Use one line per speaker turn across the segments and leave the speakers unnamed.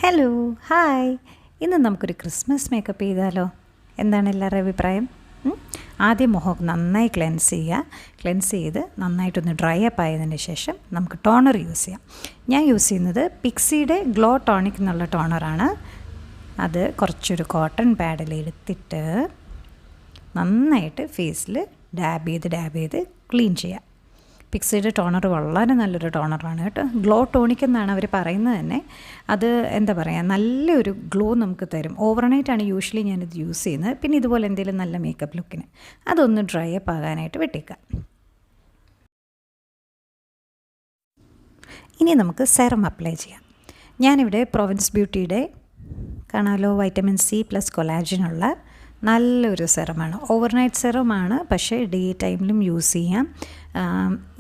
Hello hi ഇന്ന് നമുക്കൊരു Christmas makeup ചെയ്താലോ? എന്താണ് എല്ലാവരുടെ അഭിപ്രായം? ആദ്യം മുഖം നന്നായി ക്ലെൻസ് ചെയ്ത് നന്നായിട്ടൊന്ന് ഡ്രൈ അപ്പ് ആയതിന് ശേഷം നമുക്ക് ടോണർ യൂസ് ചെയ്യാം. ഞാൻ യൂസ് ചെയ്യുന്നത് പിക്സിയുടെ ഗ്ലോ ടോണിക് എന്നുള്ള ടോണറാണ്. അത് കുറച്ചൊരു കോട്ടൺ പാഡിൽ എടുത്തിട്ട് നന്നായിട്ട് ഫേസിൽ ഡാബ് ചെയ്ത് ക്ലീൻ ചെയ്യാം. പിക്സിയുടെ ടോണർ വളരെ നല്ലൊരു ടോണറാണ് കേട്ടോ. ഗ്ലോ ടോണിക് എന്നാണ് അവർ പറയുന്നത് തന്നെ. അത് എന്താ പറയുക, നല്ലൊരു ഗ്ലോ നമുക്ക് തരും. ഓവർനൈറ്റാണ് യൂഷ്വലി ഞാനിത് യൂസ് ചെയ്യുന്നത്. പിന്നെ ഇതുപോലെ എന്തെങ്കിലും നല്ല മേക്കപ്പ് ലുക്കിന് അതൊന്ന് ഡ്രൈ അപ്പ് ആകാനായിട്ട് വിട്ടേക്കാം. ഇനി നമുക്ക് സെറം അപ്ലൈ ചെയ്യാം. ഞാനിവിടെ പ്രൊവിൻസ് ബ്യൂട്ടിയുടെ കാണാലോ വൈറ്റമിൻ സി പ്ലസ് കൊളാജനുള്ള നല്ലൊരു സെറമാണ്. ഓവർനൈറ്റ് സെറമാണ്, പക്ഷേ ഡേ ടൈമിലും യൂസ് ചെയ്യാം.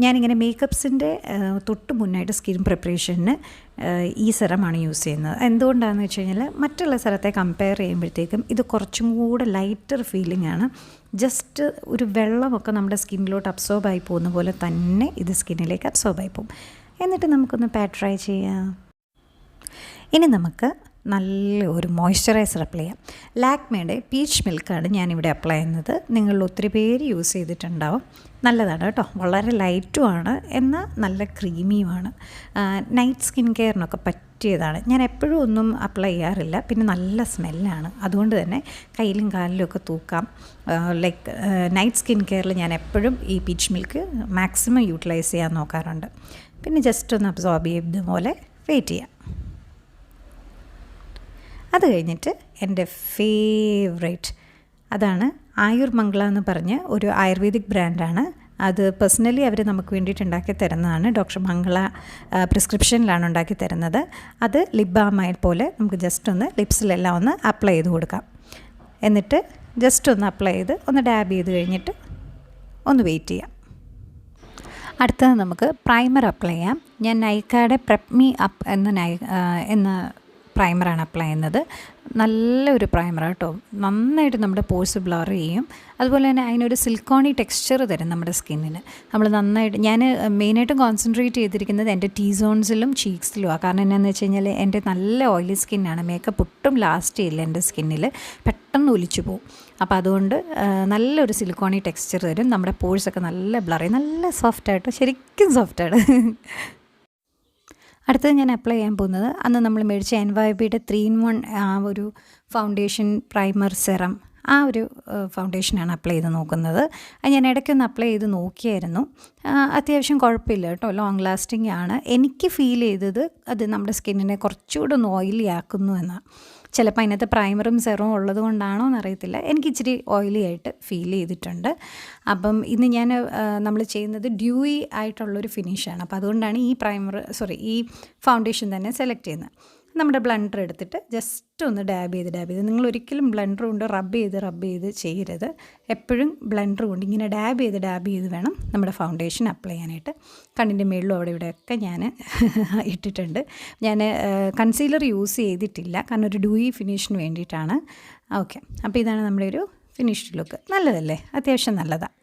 ഞാനിങ്ങനെ മേക്കപ്സിൻ്റെ തൊട്ട് മുന്നായിട്ട് സ്കിൻ പ്രിപ്പറേഷന് ഈ സെറമാണ് യൂസ് ചെയ്യുന്നത്. എന്തുകൊണ്ടാണെന്ന് വെച്ച് കഴിഞ്ഞാൽ മറ്റുള്ള സെറത്തെ കമ്പയർ ചെയ്യുമ്പോഴത്തേക്കും ഇത് കുറച്ചും കൂടെ ലൈറ്റർ ഫീലിംഗ് ആണ്. ജസ്റ്റ് ഒരു വെള്ളമൊക്കെ നമ്മുടെ സ്കിന്നിലോട്ട് അബ്സോർബ് ആയി പോകുന്ന പോലെ തന്നെ ഇത് സ്കിന്നിലേക്ക് അബ്സോർബ് ആയി പോകും. എന്നിട്ട് നമുക്കൊന്ന് ട്രൈ ചെയ്യാം. ഇനി നമുക്ക് നല്ല ഒരു മോയ്സ്ചറൈസർ അപ്ലൈ ചെയ്യാം. ലാക്മേയുടെ പീച്ച് മിൽക്കാണ് ഞാനിവിടെ അപ്ലൈ ചെയ്യുന്നത്. നിങ്ങളിൽ ഒത്തിരി പേര് യൂസ് ചെയ്തിട്ടുണ്ടാവും. നല്ലതാണ് കേട്ടോ. വളരെ ലൈറ്റുമാണ്, എന്നാൽ നല്ല ക്രീമിയുമാണ്. നൈറ്റ് സ്കിൻ കെയറിനൊക്കെ പറ്റിയതാണ്. ഞാൻ എപ്പോഴും ഒന്നും അപ്ലൈ ചെയ്യാറില്ല. പിന്നെ നല്ല സ്മെല്ലാണ്. അതുകൊണ്ട് തന്നെ കയ്യിലും കാലിലും ഒക്കെ തൂക്കാം. ലൈക്ക് നൈറ്റ് സ്കിൻ കെയറിൽ ഞാൻ എപ്പോഴും ഈ പീച്ച് മിൽക്ക് മാക്സിമം യൂട്ടിലൈസ് ചെയ്യാൻ നോക്കാറുണ്ട്. പിന്നെ ജസ്റ്റ് ഒന്ന് അബ്സോർബ് ചെയ്തതുപോലെ വെയിറ്റ് ചെയ്യാം. അത് കഴിഞ്ഞിട്ട് എൻ്റെ ഫേവറേറ്റ് അതാണ് ആയുർമംഗള എന്ന് പറഞ്ഞ ഒരു ആയുർവേദിക് ബ്രാൻഡാണ്. അത് പേഴ്സണലി അവർ നമുക്ക് വേണ്ടിയിട്ട് ഉണ്ടാക്കി തരുന്നതാണ്. ഡോക്ടർ മംഗള പ്രിസ്ക്രിപ്ഷനിലാണ് ഉണ്ടാക്കി തരുന്നത്. അത് ലിപ് ബാമായി പോലെ നമുക്ക് ജസ്റ്റ് ഒന്ന് ലിപ്സിലെല്ലാം ഒന്ന് അപ്ലൈ ചെയ്ത് കൊടുക്കാം. എന്നിട്ട് ജസ്റ്റ് ഒന്ന് അപ്ലൈ ചെയ്ത് ഒന്ന് ഡാബ് ചെയ്ത് കഴിഞ്ഞിട്ട് ഒന്ന് വെയിറ്റ് ചെയ്യാം. അടുത്തത് നമുക്ക് പ്രൈമർ അപ്ലൈ ചെയ്യാം. ഞാൻ നൈക്കായുടെ പ്രെപ്പ് മീ അപ്പ് എന്ന പ്രൈമറാണ് അപ്ലൈ ചെയ്യുന്നത്. നല്ലൊരു പ്രൈമറാണ് കേട്ടോ. നന്നായിട്ട് നമ്മുടെ പോഴ്സ് ബ്ലർ ചെയ്യും. അതുപോലെ തന്നെ അതിനൊരു സിൽക്കോണി ടെക്സ്ചർ തരും നമ്മുടെ സ്കിന്നിന്. നമ്മൾ നന്നായിട്ട് ഞാൻ മെയിനായിട്ടും കോൺസെൻട്രേറ്റ് ചെയ്തിരിക്കുന്നത് എൻ്റെ ടീ സോൺസിലും ചീക്സിലുമാണ്. കാരണം എന്നാന്ന് വെച്ച് കഴിഞ്ഞാൽ എൻ്റെ നല്ല ഓയിലി സ്കിന്നാണ്. മേക്കപ്പ് ഒട്ടും ലാസ്റ്റ് ചെയ്യില്ല എൻ്റെ സ്കിന്നിൽ, പെട്ടെന്ന് ഒലിച്ചു പോകും. അപ്പോൾ അതുകൊണ്ട് നല്ലൊരു സിലിക്കോണി ടെക്സ്ചർ തരും. നമ്മുടെ പോഴ്സൊക്കെ നല്ല ബ്ലർ ചെയ്യും. നല്ല സോഫ്റ്റായിട്ട്, ശരിക്കും സോഫ്റ്റാണ്. അടുത്തത് ഞാൻ അപ്ലൈ ചെയ്യാൻ പോകുന്നത് അന്ന് നമ്മൾ മേടിച്ച nybaeയുടെ 3-in-1 ആ ഒരു ഫൗണ്ടേഷൻ പ്രൈമർ സെറം, ആ ഒരു ഫൗണ്ടേഷനാണ് അപ്ലൈ ചെയ്ത് നോക്കുന്നത്. അത് ഞാൻ ഇടയ്ക്കൊന്ന് അപ്ലൈ ചെയ്ത് നോക്കിയായിരുന്നു. അത്യാവശ്യം കുഴപ്പമില്ല കേട്ടോ, ലോങ് ലാസ്റ്റിംഗ് ആണ്. എനിക്ക് ഫീൽ ചെയ്തത് അത് നമ്മുടെ സ്കിന്നിനെ കുറച്ചുകൂടെ ഒന്ന് ഓയിലി ആക്കുന്നു എന്നാണ്. ചിലപ്പോൾ അതിനകത്ത് പ്രൈമറും സെറവും ഉള്ളത് കൊണ്ടാണോ എന്നറിയത്തില്ല, എനിക്ക് ഇച്ചിരി ഓയിലി ആയിട്ട് ഫീൽ ചെയ്തിട്ടുണ്ട്. അപ്പം ഇന്ന് നമ്മൾ ചെയ്യുന്നത് ഡ്യൂയി ആയിട്ടുള്ളൊരു ഫിനിഷാണ്. അപ്പോൾ അതുകൊണ്ടാണ് ഈ ഫൗണ്ടേഷൻ തന്നെ സെലക്ട് ചെയ്യുന്നത്. നമ്മുടെ ബ്ലണ്ടർ എടുത്തിട്ട് ജസ്റ്റ് ഒന്ന് ഡാബ് ചെയ്ത് നിങ്ങൾ ഒരിക്കലും ബ്ലണ്ടർ കൊണ്ട് റബ്ബ് ചെയ്ത് ചെയ്യരുത്. എപ്പോഴും ബ്ലണ്ടർ കൊണ്ട് ഇങ്ങനെ ഡാബ് ചെയ്ത് വേണം നമ്മുടെ ഫൗണ്ടേഷൻ അപ്ലൈ ചെയ്യാനായിട്ട്. കണ്ണിൻ്റെ മേളിലും അവിടെ ഇവിടെയൊക്കെ ഞാൻ ഇട്ടിട്ടുണ്ട്. ഞാൻ കൺസീലർ യൂസ് ചെയ്തിട്ടില്ല, കാരണം ഒരു ഡ്യൂയി ഫിനിഷിന് വേണ്ടിയിട്ടാണ്. ഓക്കെ, അപ്പോൾ ഇതാണ് നമ്മുടെ ഒരു ഫിനിഷ്ഡ് ലുക്ക്. നല്ലതല്ലേ? അത്യാവശ്യം നല്ലതാണ്.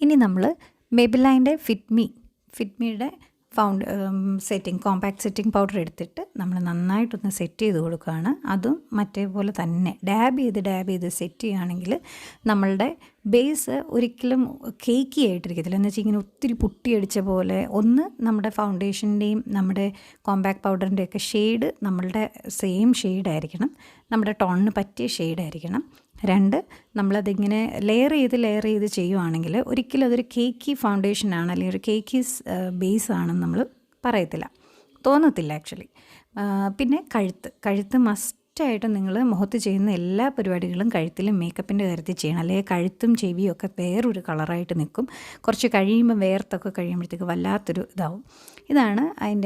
ഇനി നമ്മൾ Maybellineൻ്റെ ഫിറ്റ്മിയുടെ കോമ്പാക്ട് സെറ്റിംഗ് പൗഡർ എടുത്തിട്ട് നമ്മൾ നന്നായിട്ടൊന്ന് സെറ്റ് ചെയ്ത് കൊടുക്കുകയാണ്. അതും മറ്റേപോലെ തന്നെ ഡാബ് ചെയ്ത് സെറ്റ് ചെയ്യുകയാണെങ്കിൽ നമ്മളുടെ ബേസ് ഒരിക്കലും കേക്കി ആയിട്ടിരിക്കത്തില്ല. എന്ന് വെച്ചാൽ ഇങ്ങനെ ഒത്തിരി പുട്ടിയടിച്ച പോലെ. ഒന്ന്, നമ്മുടെ ഫൗണ്ടേഷൻ്റെയും നമ്മുടെ കോമ്പാക്ട് പൗഡറിൻ്റെയൊക്കെ ഷെയ്ഡ് നമ്മളുടെ സെയിം ഷെയ്ഡായിരിക്കണം, നമ്മുടെ ടോണിന് പറ്റിയ ഷെയ്ഡായിരിക്കണം. 2, നമ്മളതിങ്ങനെ ലെയർ ചെയ്ത് ചെയ്യുവാണെങ്കിൽ ഒരിക്കലും അതൊരു കേക്കി ഫൗണ്ടേഷനാണ് അല്ലെങ്കിൽ ഒരു കേക്കി ബേസ് ആണെന്ന് നമ്മൾ തോന്നത്തില്ല ആക്ച്വലി. പിന്നെ കഴുത്ത് മസ്റ്റായിട്ട് നിങ്ങൾ മുഖത്ത് ചെയ്യുന്ന എല്ലാ പരിപാടികളും കഴുത്തിലും മേക്കപ്പിൻ്റെ കാര്യത്തിൽ ചെയ്യണം. അല്ലെങ്കിൽ കഴുത്തും ചെവിയും ഒക്കെ വേറൊരു കളറായിട്ട് നിൽക്കും. കുറച്ച് കഴിയുമ്പോൾ വേർത്തൊക്കെ കഴിയുമ്പോഴത്തേക്ക് വല്ലാത്തൊരു ഇതാവും. ഇതാണ്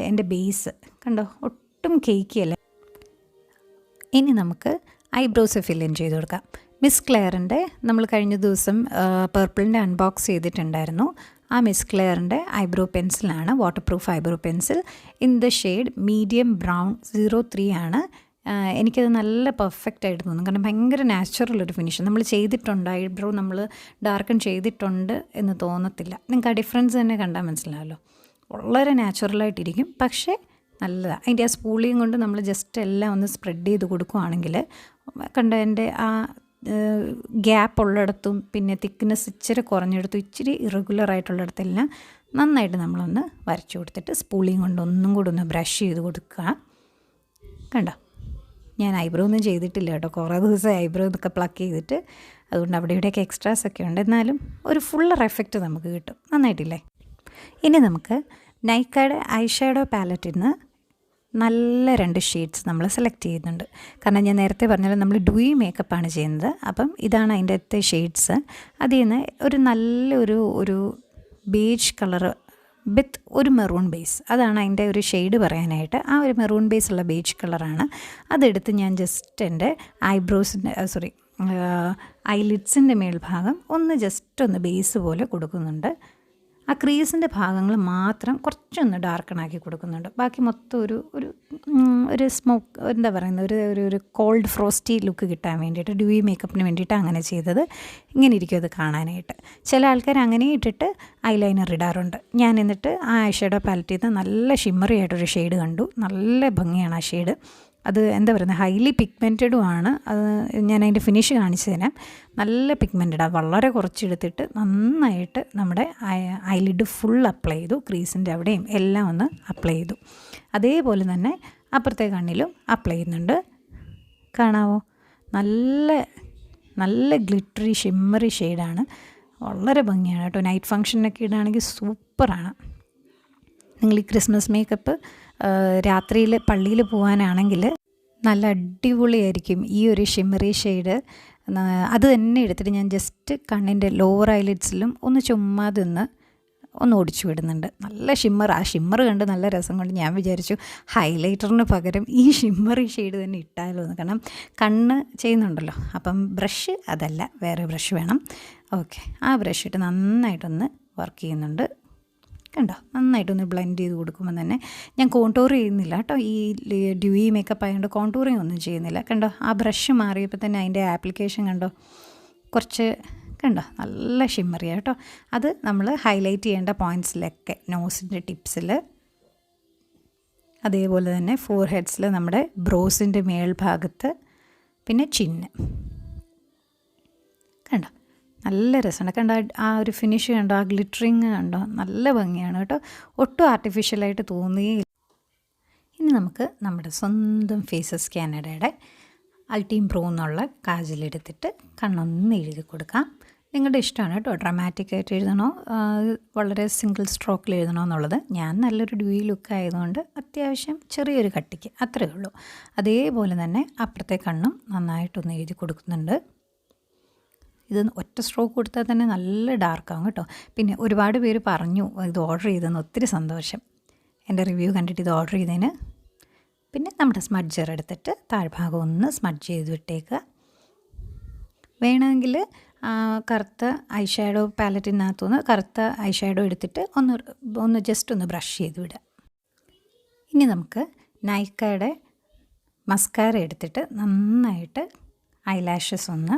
എൻ്റെ ബേസ്. കണ്ടോ, ഒട്ടും കേക്കിയല്ല. ഇനി നമുക്ക് ഐബ്രോസ് ഫില്ലിൻ ചെയ്ത് കൊടുക്കാം. മിസ്ക്ലെയറിൻ്റെ നമ്മൾ കഴിഞ്ഞ ദിവസം പർപ്പിളിൻ്റെ അൺബോക്സ് ചെയ്തിട്ടുണ്ടായിരുന്നു. ആ മിസ്ക്ലെയറിൻ്റെ ഐബ്രോ പെൻസിലാണ്, waterproof eyebrow pencil in the shade medium brown 03 ആണ്. എനിക്കത് നല്ല പെർഫെക്റ്റ് ആയിട്ട് തോന്നും. കാരണം ഭയങ്കര നാച്ചുറലൊരു ഫിനിഷ് നമ്മൾ ചെയ്തിട്ടുണ്ട്. ഐബ്രോ നമ്മൾ ഡാർക്കൺ ചെയ്തിട്ടുണ്ട് എന്ന് തോന്നത്തില്ല. നിങ്ങൾക്ക് ആ ഡിഫറൻസ് തന്നെ കണ്ടാൽ മനസ്സിലാവല്ലോ. വളരെ നാച്ചുറലായിട്ടിരിക്കും, പക്ഷേ നല്ലതാണ്. അതിൻ്റെ ആ സ്പൂളിയും കൊണ്ട് നമ്മൾ ജസ്റ്റ് എല്ലാം ഒന്ന് സ്പ്രെഡ് ചെയ്ത് കൊടുക്കുകയാണെങ്കിൽ കണ്ട എൻ്റെ ആ ഗ്യാപ്പ് ഉള്ളിടത്തും പിന്നെ തിക്നെസ് ഇച്ചിരി കുറഞ്ഞിടത്തും ഇച്ചിരി ഇറഗുലറായിട്ടുള്ളിടത്തെല്ലാം നന്നായിട്ട് നമ്മളൊന്ന് വരച്ചു കൊടുത്തിട്ട് സ്പൂളിയും കൊണ്ട് ഒന്നും കൂടെ ഒന്ന് ബ്രഷ് ചെയ്ത് കൊടുക്കുക. കണ്ടോ, ഞാൻ ഐബ്രോ ഒന്നും ചെയ്തിട്ടില്ല കേട്ടോ, കുറേ ദിവസം ഐബ്രോ എന്നൊക്കെ പ്ലക്ക് ചെയ്തിട്ട്, അതുകൊണ്ട് അവിടെ ഇവിടെയൊക്കെ എക്സ്ട്രാസൊക്കെ ഉണ്ട്. എന്നാലും ഒരു ഫുള്ളർ എഫക്റ്റ് നമുക്ക് കിട്ടും. നന്നായിട്ടില്ലേ? ഇനി നമുക്ക് നൈക്കയുടെ ഐ ഷാഡോ പാലറ്റിൽ നിന്ന് നല്ല 2 ഷെയ്ഡ്സ് നമ്മൾ സെലക്ട് ചെയ്യുന്നുണ്ട്. കാരണം ഞാൻ നേരത്തെ പറഞ്ഞാൽ നമ്മൾ ഡ്യൂയി മേക്കപ്പാണ് ചെയ്യുന്നത്. അപ്പം ഇതാണ് അതിൻ്റെ ഷെയ്ഡ്സ്. അതിൽ നിന്ന് ഒരു നല്ലൊരു ബേജ് കളറ് വിത്ത് ഒരു മെറൂൺ ബേസ്, അതാണ് അതിൻ്റെ ഒരു ഷെയ്ഡ് പറയാനായിട്ട്. ആ ഒരു മെറൂൺ ബേസ് ഉള്ള ബേജ് കളറാണ്. അതെടുത്ത് ഞാൻ ജസ്റ്റ് എൻ്റെ ഐബ്രോസിൻ്റെ ഐലിഡ്സിൻ്റെ മേൽഭാഗം ഒന്ന് ബേസ് പോലെ കൊടുക്കുന്നുണ്ട്. ആ ക്രീസിൻ്റെ ഭാഗങ്ങൾ മാത്രം കുറച്ചൊന്ന് ഡാർക്കണാക്കി കൊടുക്കുന്നുണ്ട്. ബാക്കി മൊത്തം ഒരു സ്മോക്ക്, എന്താ പറയുന്നത്, ഒരു കോൾഡ് ഫ്രോസ്റ്റി ലുക്ക് കിട്ടാൻ വേണ്ടിയിട്ട്, ഡ്യൂയി മേക്കപ്പിന് വേണ്ടിയിട്ട് അങ്ങനെ ചെയ്തത്. ഇങ്ങനെ ഇരിക്കും അത് കാണാനായിട്ട്. ചില ആൾക്കാർ അങ്ങനെ ഇട്ടിട്ട് ഐലൈനർ ഇടാറുണ്ട്. ഞാൻ എന്നിട്ട് ആ ഐ ഷാഡോ പാലറ്റിൽ നിന്ന് നല്ല ഷിമ്മറി ആയിട്ടൊരു ഷെയ്ഡ് കണ്ടു. നല്ല ഭംഗിയാണ് ആ ഷെയ്ഡ്. അത് എന്താ പറയുന്നത്, ഹൈലി പിഗ്മെൻറ്റഡും ആണ്. അത് ഞാൻ അതിൻ്റെ ഫിനിഷ് കാണിച്ചു തരാം. നല്ല പിഗ്മെൻറ്റഡ്, വളരെ കുറച്ചെടുത്തിട്ട് നന്നായിട്ട് നമ്മുടെ ഐലിഡ് ഫുൾ അപ്ലൈ ചെയ്തു. ക്രീസിൻ്റെ അവിടെയും എല്ലാം ഒന്ന് അപ്ലൈ ചെയ്തു. അതേപോലെ തന്നെ അപ്പുറത്തെ കണ്ണിലും അപ്ലൈ ചെയ്യുന്നുണ്ട്. കാണാവോ? നല്ല ഗ്ലിറ്ററി ഷിമ്മറി ഷെയ്ഡാണ്. വളരെ ഭംഗിയാണ് കേട്ടോ. നൈറ്റ് ഫങ്ഷനൊക്കെ ഇടുകയാണെങ്കിൽ സൂപ്പറാണ്. നിങ്ങൾ ഈ ക്രിസ്മസ് മേക്കപ്പ് രാത്രിയിൽ പള്ളിയിൽ പോകാനാണെങ്കിൽ നല്ല അടിപൊളിയായിരിക്കും. ഈ ഒരു ഷിമ്മറി ഷെയ്ഡ് അത് തന്നെ എടുത്തിട്ട് ഞാൻ ജസ്റ്റ് കണ്ണിൻ്റെ ലോവർ ഐലിഡ്സിലും ഒന്ന് ചുമ്മാതെ ഒന്ന് ഓടിച്ചു വിടുന്നുണ്ട്. നല്ല ഷിമ്മർ, ആ ഷിമ്മർ കണ്ട് നല്ല രസം കൊണ്ട് ഞാൻ വിചാരിച്ചു ഹൈലൈറ്ററിന് പകരം ഈ ഷിമ്മറി ഷെയ്ഡ് തന്നെ ഇട്ടാലോ എന്ന്. കാരണം കണ്ണ് ചെയ്യുന്നുണ്ടല്ലോ. അപ്പം ബ്രഷ് അതല്ല, വേറെ ബ്രഷ് വേണം. ഓക്കെ, ആ ബ്രഷ് ഇട്ട് നന്നായിട്ടൊന്ന് വർക്ക് ചെയ്യുന്നുണ്ട്. കണ്ടോ, നന്നായിട്ടൊന്ന് ബ്ലെൻഡ് ചെയ്ത് കൊടുക്കുമ്പോൾ തന്നെ ഞാൻ കോണ്ടൂർ ചെയ്യുന്നില്ല കേട്ടോ. ഈ ഡ്യൂയി മേക്കപ്പ് ആയതുകൊണ്ട് കോണ്ടൂറിങ് ഒന്നും ചെയ്യുന്നില്ല. കണ്ടോ, ആ ബ്രഷ് മാറിയപ്പോൾ തന്നെ അതിൻ്റെ ആപ്ലിക്കേഷൻ കണ്ടോ, കുറച്ച് കണ്ടോ, നല്ല ഷിമ്മറിയാണ് കേട്ടോ. അത് നമ്മൾ ഹൈലൈറ്റ് ചെയ്യേണ്ട പോയിൻറ്റ്സിലൊക്കെ, നോസിൻ്റെ ടിപ്സിൽ, അതേപോലെ തന്നെ ഫോർ ഹെഡ്സിൽ, നമ്മുടെ ബ്രോസിൻ്റെ മേൽഭാഗത്ത്, പിന്നെ ചിന്ന്. കണ്ടോ, നല്ല രസമാണ്. കണ്ടോ ആ ഒരു ഫിനിഷ് കണ്ടോ, ആ ഗ്ലിറ്ററിങ് കണ്ടോ, നല്ല ഭംഗിയാണ് കേട്ടോ. ഒട്ടും ആർട്ടിഫിഷ്യലായിട്ട് തോന്നുകയില്ല. ഇനി നമുക്ക് നമ്മുടെ സ്വന്തം ഫേസസ് കാനഡയുടെ അൾട്ടീം പ്രോ എന്നുള്ള കാജലെടുത്തിട്ട് കണ്ണൊന്ന് എഴുതി കൊടുക്കാം. നിങ്ങളുടെ ഇഷ്ടമാണ് കേട്ടോ, ഡ്രാമാറ്റിക്കായിട്ട് എഴുതണോ വളരെ സിംഗിൾ സ്ട്രോക്കിൽ എഴുതണോ എന്നുള്ളത്. ഞാൻ നല്ലൊരു ഡ്യൂയി ലുക്ക് ആയതുകൊണ്ട് അത്യാവശ്യം ചെറിയൊരു കട്ടിക്ക് അത്രയേ ഉള്ളൂ. അതേപോലെ തന്നെ അപ്പുറത്തെ കണ്ണും നന്നായിട്ടൊന്ന് എഴുതി കൊടുക്കുന്നുണ്ട്. ഇത് ഒറ്റ സ്ട്രോക്ക് കൊടുത്താൽ തന്നെ നല്ല ഡാർക്കാവും കേട്ടോ. പിന്നെ ഒരുപാട് പേര് പറഞ്ഞു ഇത് ഓർഡർ ചെയ്തെന്ന്. ഒത്തിരി സന്തോഷം എൻ്റെ റിവ്യൂ കണ്ടിട്ട് ഇത് ഓർഡർ ചെയ്തതിന്. പിന്നെ നമ്മുടെ സ്മഡ്ജർ എടുത്തിട്ട് താഴ്ഭാഗം ഒന്ന് സ്മഡ്ജ് ചെയ്ത് വിട്ടേക്കുക. വേണമെങ്കിൽ കറുത്ത ഐ ഷാഡോ പാലറ്റിനകത്തുനിന്ന് കറുത്ത ഐ ഷാഡോ എടുത്തിട്ട് ഒന്ന് ജസ്റ്റ് ഒന്ന് ബ്രഷ് ചെയ്ത് വിടുക. ഇനി നമുക്ക് നൈക്കയുടെ മസ്കാര എടുത്തിട്ട് നന്നായിട്ട് ഐലാഷസ് ഒന്ന്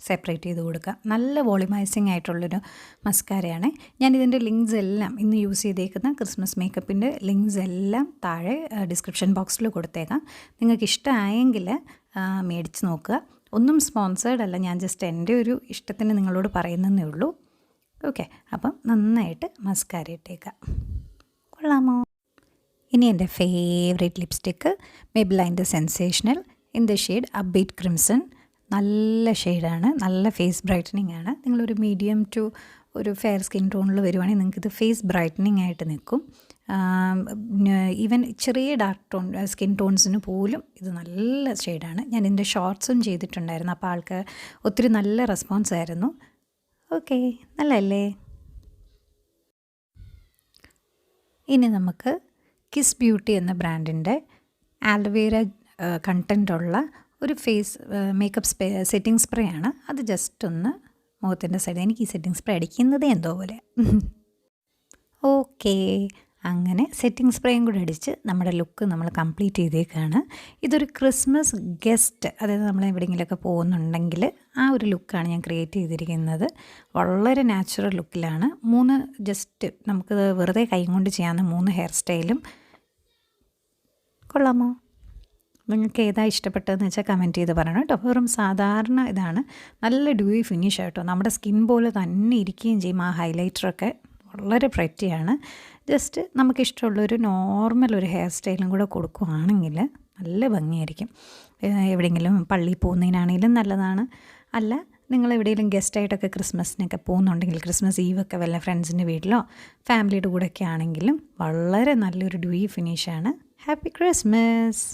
സെപ്പറേറ്റ് ചെയ്ത് കൊടുക്കുക. നല്ല വോളിമൈസിങ് ആയിട്ടുള്ളൊരു മസ്കാരയാണ്. ഞാനിതിൻ്റെ ലിങ്ക്സ് എല്ലാം ഇന്ന് യൂസ് ചെയ്തേക്കുന്ന ക്രിസ്മസ് മേക്കപ്പിൻ്റെ ലിങ്ക്സ് എല്ലാം താഴെ ഡിസ്ക്രിപ്ഷൻ ബോക്സിൽ കൊടുത്തേക്കാം. നിങ്ങൾക്ക് ഇഷ്ടമായെങ്കിൽ മേടിച്ച് നോക്കുക. ഒന്നും സ്പോൺസേർഡ് അല്ല, ഞാൻ ജസ്റ്റ് എൻ്റെ ഒരു ഇഷ്ടത്തിന് നിങ്ങളോട് പറയുന്നതേ ഉള്ളൂ. ഓക്കെ, അപ്പം നന്നായിട്ട് മസ്കാര ഇട്ടേക്കാം. കൊള്ളാമോ? ഇനി എൻ്റെ favourite lipstick Maybelline sensational in the shade upbeat crimson. നല്ല ഷെയ്ഡാണ്, നല്ല ഫേസ് ബ്രൈറ്റനിങ് ആണ്. നിങ്ങളൊരു മീഡിയം ടു ഒരു ഫെയർ സ്കിൻ ടോണിൽ വരുവാണെങ്കിൽ നിങ്ങൾക്കിത് ഫേസ് ബ്രൈറ്റനിങ് ആയിട്ട് നിൽക്കും. ഈവൻ ചെറിയ ഡാർക്ക് സ്കിൻ ടോൺസിന് പോലും ഇത് നല്ല ഷെയ്ഡാണ്. ഞാൻ ഇതിൻ്റെ ഷോർട്ട്സും ചെയ്തിട്ടുണ്ടായിരുന്നു. അപ്പോൾ ആൾക്ക് ഒത്തിരി നല്ല റെസ്പോൺസ് ആയിരുന്നു. ഓക്കെ, നല്ലല്ലേ? ഇനി നമുക്ക് കിസ് ബ്യൂട്ടി എന്ന ബ്രാൻഡിൻ്റെ ആൽവേര കണ്ടൻറ്റുള്ള ഒരു ഫേസ് മേക്കപ്പ് സെറ്റിംഗ് സ്പ്രേ ആണ്. അത് ജസ്റ്റ് ഒന്ന് മുഖത്തിൻ്റെ സൈഡ്, എനിക്ക് ഈ സെറ്റിംഗ് സ്പ്രേ അടിക്കുന്നതേ എന്തോ പോലെ. ഓക്കേ, അങ്ങനെ സെറ്റിംഗ് സ്പ്രേയും കൂടെ അടിച്ച് നമ്മുടെ ലുക്ക് നമ്മൾ കംപ്ലീറ്റ് ചെയ്തേക്കാണ്. ഇതൊരു ക്രിസ്മസ് ഗസ്റ്റ്, അതായത് നമ്മൾ എവിടെയെങ്കിലുമൊക്കെ പോകുന്നുണ്ടെങ്കിൽ ആ ഒരു ലുക്കാണ് ഞാൻ ക്രിയേറ്റ് ചെയ്തിരിക്കുന്നത്. വളരെ നാച്ചുറൽ ലുക്കിലാണ്. 3 ജസ്റ്റ് നമുക്ക് വെറുതെ കൈ കൊണ്ട് ചെയ്യാവുന്ന 3 ഹെയർ സ്റ്റൈലും കൊള്ളാമോ? നിങ്ങൾക്ക് ഏതാ ഇഷ്ടപ്പെട്ടതെന്ന് വെച്ചാൽ കമൻറ്റ് ചെയ്ത് പറയണം കേട്ടോ. വെറും സാധാരണ ഇതാണ്, നല്ല ഡ്യൂയി ഫിനിഷ് കേട്ടോ. നമ്മുടെ സ്കിൻ പോലെ തന്നെ ഇരിക്കുകയും ചെയ്യും. ആ ഹൈലൈറ്ററൊക്കെ വളരെ പ്രെറ്റിയാണ്. ജസ്റ്റ് നമുക്കിഷ്ടമുള്ളൊരു നോർമൽ ഒരു ഹെയർ സ്റ്റൈലും കൂടെ കൊടുക്കുകയാണെങ്കിൽ നല്ല ഭംഗിയായിരിക്കും. എവിടെയെങ്കിലും പള്ളിയിൽ പോകുന്നതിനാണെങ്കിലും നല്ലതാണ്. അല്ല നിങ്ങൾ എവിടെയെങ്കിലും ഗസ്റ്റായിട്ടൊക്കെ ക്രിസ്മസിനൊക്കെ പോകുന്നുണ്ടെങ്കിൽ, ക്രിസ്മസ് ഈവൊക്കെ വല്ല ഫ്രണ്ട്സിൻ്റെ വീട്ടിലോ ഫാമിലിയുടെ കൂടെയൊക്കെ ആണെങ്കിലും വളരെ നല്ലൊരു ഡ്യൂയി ഫിനിഷാണ്. Happy Christmas.